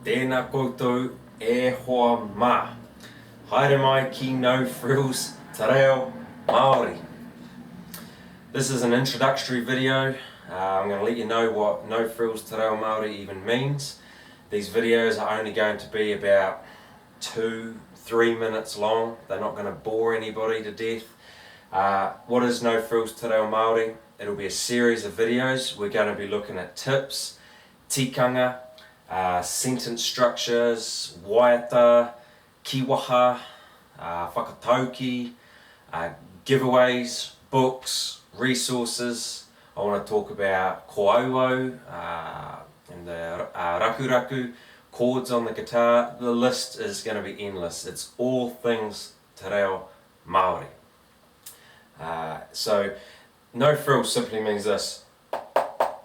Tēnā koutou e hoa mā. Haere mai ki no Frills, Te Reo Māori. This is an introductory video. I'm going to let you know what no Frills, Te Reo Māori even means. These videos are only going to be about 2-3 minutes long. They're not going to bore anybody to death. What is no Frills, Te Reo Māori? It'll be a series of videos. We're going to be looking at tips, tikanga, sentence structures, waiata, kiwaha, whakatauki, giveaways, books, resources. I want to talk about koauau and the rakuraku, chords on the guitar. The list is going to be endless. It's all things Te Reo Māori. So no frills simply means this: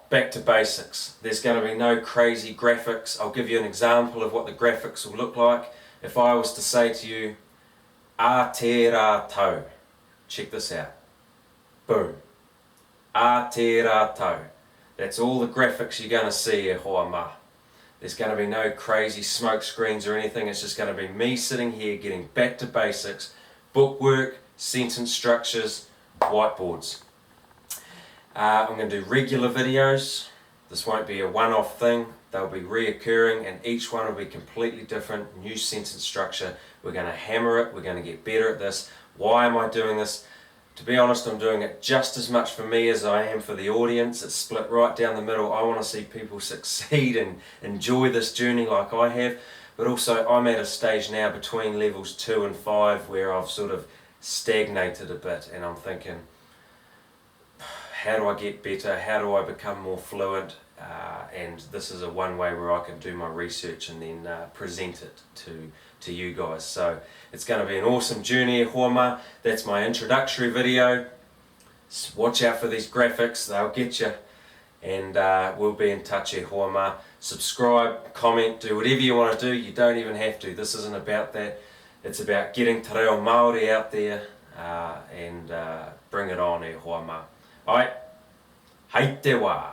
back to basics. There's going to be no crazy graphics. I'll give you an example of what the graphics will look like. If I was to say to you, a te rā tau, check this out. Boom. A te rā tau. That's all the graphics you're going to see e hoa mā. There's going to be no crazy smoke screens or anything. It's just going to be me sitting here getting back to basics, bookwork, sentence structures, whiteboards. I'm going to do regular videos. This won't be a one-off thing. They'll be reoccurring and each one will be completely different, new sentence structure. We're going to hammer it. We're going to get better at this. Why am I doing this? To be honest, I'm doing it just as much for me as I am for the audience. It's split right down the middle. I want to see people succeed and enjoy this journey like I have. But also I'm at a stage now between levels 2 and 5 where I've sort of stagnated a bit and I'm thinking, how do I get better? How do I become more fluent? And this is a one way where I can do my research and then present it to you guys. So it's going to be an awesome journey e hoa mā. That's my introductory video. Watch out for these graphics, they'll get you. And we'll be in touch e hoa mā. Subscribe, comment, do whatever you want to do. You don't even have to. This isn't about that. It's about getting Te Reo Māori out there and bring it on e hoa mā. Ai, hei te wā.